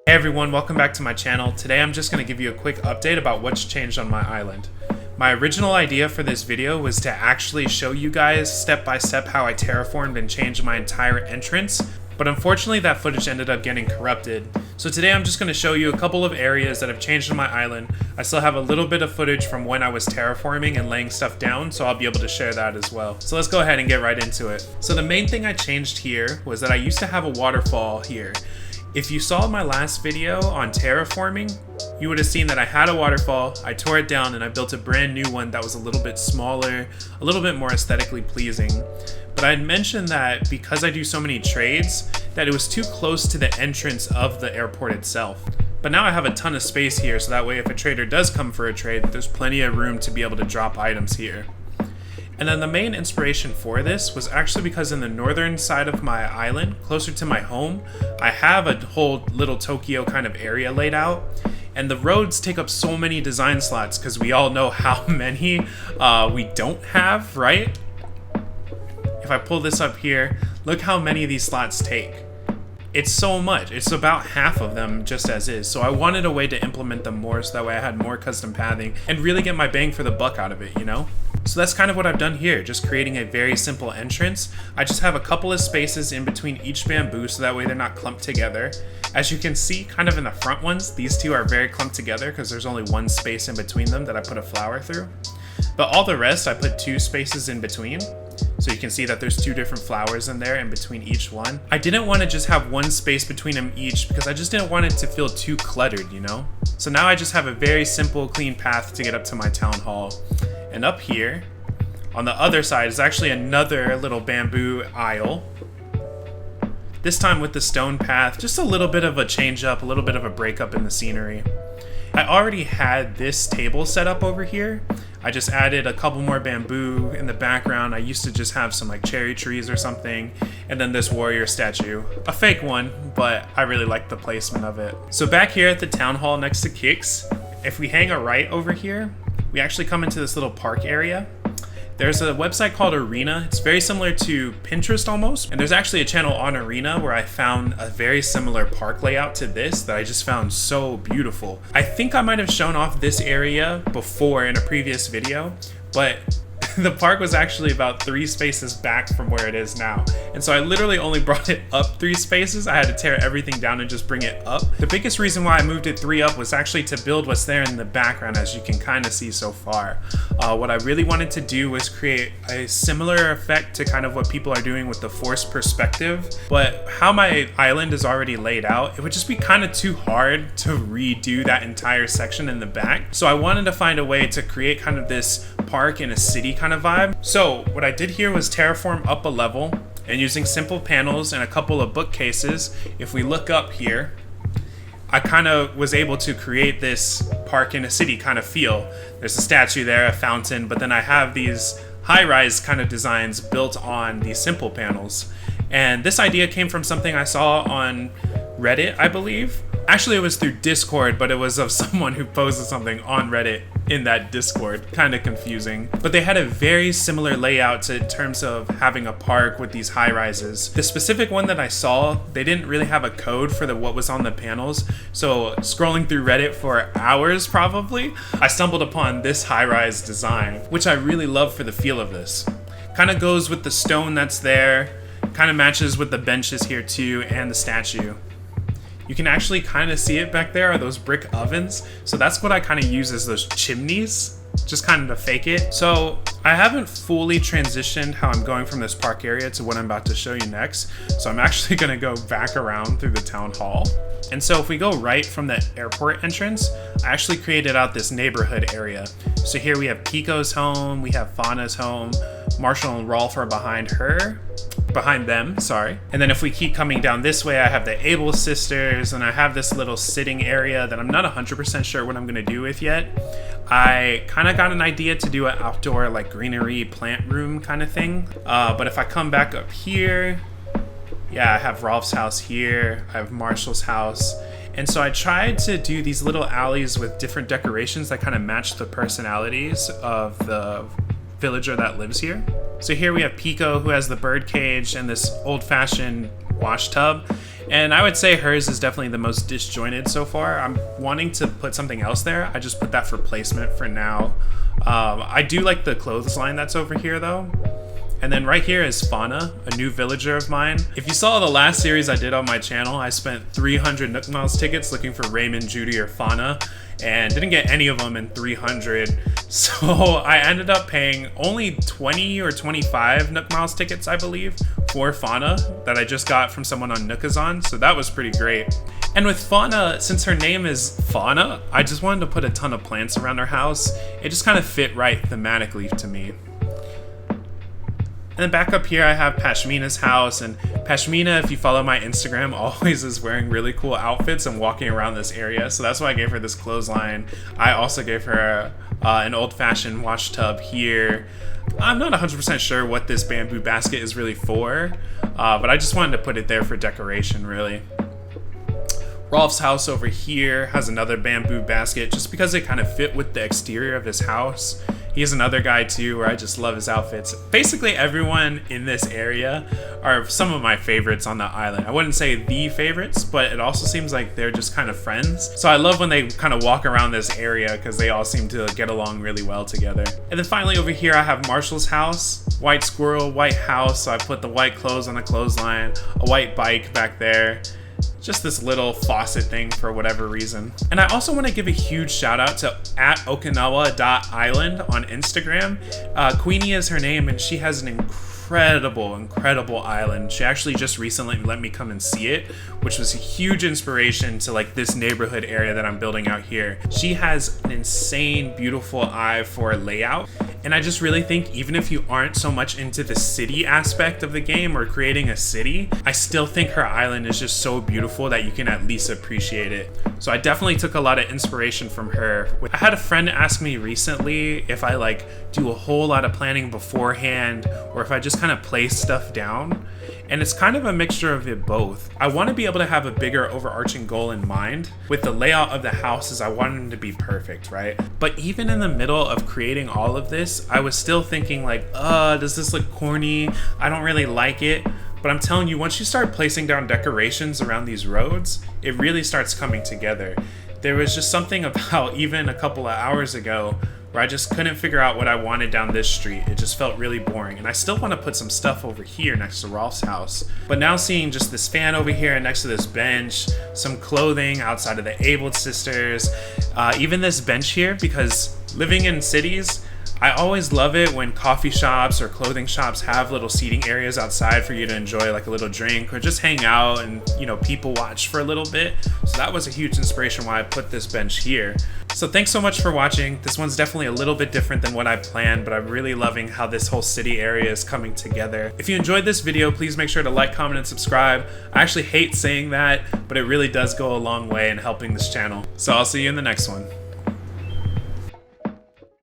Hey everyone, welcome back to my channel. Today I'm just going to give you a quick update about what's changed on my island. My original idea for this video was to actually show you guys step by step how I terraformed and changed my entire entrance, but unfortunately that footage ended up getting corrupted. So today I'm just going to show you a couple of areas that have changed on my island. I still have a little bit of footage from when I was terraforming and laying stuff down, so I'll be able to share that as well. So let's go ahead and get right into it. So the main thing I changed here was that I used to have a waterfall here. If you saw my last video on terraforming, you would have seen that I had a waterfall, I tore it down, and I built a brand new one that was a little bit smaller, a little bit more aesthetically pleasing. But I had mentioned that because I do so many trades, that it was too close to the entrance of the airport itself. But now I have a ton of space here, so that way if a trader does come for a trade, there's plenty of room to be able to drop items here. And then the main inspiration for this was actually because in the northern side of my island, closer to my home, I have a whole little Tokyo kind of area laid out. And the roads take up so many design slots because we all know how many we don't have, right? If I pull this up here, look how many of these slots take. It's so much. It's about half of them just as is. So I wanted a way to implement them more so that way I had more custom pathing and really get my bang for the buck out of it, you know? So that's kind of what I've done here, just creating a very simple entrance. I just have a couple of spaces in between each bamboo so that way they're not clumped together. As you can see, kind of in the front ones, these two are very clumped together because there's only one space in between them that I put a flower through. But all the rest, I put two spaces in between. So you can see that there's two different flowers in there in between each one. I didn't want to just have one space between them each because I just didn't want it to feel too cluttered, you know? So now I just have a very simple, clean path to get up to my town hall. And up here, on the other side, is actually another little bamboo aisle. This time with the stone path, just a little bit of a change up, a little bit of a break up in the scenery. I already had this table set up over here. I just added a couple more bamboo in the background. I used to just have some like cherry trees or something, and then this warrior statue. A fake one, but I really like the placement of it. So back here at the town hall next to Kix, if we hang a right over here, we actually come into this little park area. There's a website called Arena. It's very similar to Pinterest almost. And there's actually a channel on Arena where I found a very similar park layout to this that I just found so beautiful. I think I might have shown off this area before in a previous video, but the park was actually about 3 spaces back from where it is now. And so I literally only brought it up 3 spaces. I had to tear everything down and just bring it up. The biggest reason why I moved it 3 up was actually to build what's there in the background, as you can kind of see so far. What I really wanted to do was create a similar effect to kind of what people are doing with the forced perspective. But how my island is already laid out, it would just be kind of too hard to redo that entire section in the back. So I wanted to find a way to create kind of this park in a city kind of vibe. So what I did here was terraform up a level, and using simple panels and a couple of bookcases, if we look up here, I kind of was able to create this park in a city kind of feel. There's a statue there, a fountain, but then I have these high-rise kind of designs built on these simple panels. And this idea came from something I saw on Reddit, I believe. Actually, it was through Discord, but it was of someone who posted something on Reddit in that Discord. Kind of confusing. But they had a very similar layout in terms of having a park with these high rises. The specific one that I saw, they didn't really have a code for what was on the panels. So scrolling through Reddit for hours probably, I stumbled upon this high rise design, which I really love for the feel of this. Kind of goes with the stone that's there, kind of matches with the benches here too, and the statue. You can actually kind of see it back there are those brick ovens. So that's what I kind of use as those chimneys, just kind of to fake it. So I haven't fully transitioned how I'm going from this park area to what I'm about to show you next. So I'm actually going to go back around through the town hall. And so if we go right from the airport entrance, I actually created out this neighborhood area. So here we have Pico's home, we have Fauna's home, Marshall and Rolf are behind them, sorry. And then if we keep coming down this way, I have the Able sisters, and I have this little sitting area that I'm not 100% sure what I'm gonna do with yet. I kind of got an idea to do an outdoor like greenery plant room kind of thing. But if I come back up here, yeah, I have Rolf's house here, I have Marshall's house. And so I tried to do these little alleys with different decorations that kind of match the personalities of the villager that lives here. So here we have Pico, who has the bird cage and this old-fashioned wash tub. And I would say hers is definitely the most disjointed so far. I'm wanting to put something else there. I just put that for placement for now. I do like the clothesline that's over here though. And then right here is Fauna, a new villager of mine. If you saw the last series I did on my channel, I spent 300 Nook Miles tickets looking for Raymond, Judy, or Fauna, and didn't get any of them in 300. So I ended up paying only 20 or 25 Nook Miles tickets, I believe, for Fauna that I just got from someone on Nookazon. So that was pretty great. And with Fauna, since her name is Fauna, I just wanted to put a ton of plants around her house. It just kind of fit right thematically to me. And then back up here I have Pashmina's house, and Pashmina, if you follow my Instagram, always is wearing really cool outfits and walking around this area, so that's why I gave her this clothesline. I also gave her an old-fashioned wash tub here. I'm not 100% sure what this bamboo basket is really for, but I just wanted to put it there for decoration, really. Rolf's house over here has another bamboo basket just because it kind of fit with the exterior of his house. He's another guy too where I just love his outfits. Basically everyone in this area are some of my favorites on the island. I wouldn't say the favorites, but it also seems like they're just kind of friends. So I love when they kind of walk around this area because they all seem to get along really well together. And then finally over here I have Marshall's house. White squirrel, white house. So I put the white clothes on the clothesline, a white bike back there. Just this little faucet thing for whatever reason. And I also want to give a huge shout out to @okinawa.island on Instagram. Queenie is her name, and she has an incredible island. She actually just recently let me come and see it, which was a huge inspiration to like this neighborhood area that I'm building out here. She has an insane, beautiful eye for layout. And I just really think even if you aren't so much into the city aspect of the game or creating a city, I still think her island is just so beautiful that you can at least appreciate it. So I definitely took a lot of inspiration from her. I had a friend ask me recently if I like do a whole lot of planning beforehand or if I just kind of place stuff down. And it's kind of a mixture of it both. I want to be able to have a bigger overarching goal in mind. With the layout of the houses, I want them to be perfect, right? But even in the middle of creating all of this, I was still thinking like, does this look corny? I don't really like it. But I'm telling you, once you start placing down decorations around these roads, it really starts coming together. There was just something about even a couple of hours ago where I just couldn't figure out what I wanted down this street. It just felt really boring. And I still want to put some stuff over here next to Rolf's house. But now seeing just this fan over here next to this bench, some clothing outside of the Abled sisters, even this bench here, because living in cities, I always love it when coffee shops or clothing shops have little seating areas outside for you to enjoy like a little drink or just hang out and, you know, people watch for a little bit. So that was a huge inspiration why I put this bench here. So thanks so much for watching. This one's definitely a little bit different than what I planned, but I'm really loving how this whole city area is coming together. If you enjoyed this video, please make sure to like, comment, and subscribe. I actually hate saying that, but it really does go a long way in helping this channel. So I'll see you in the next one.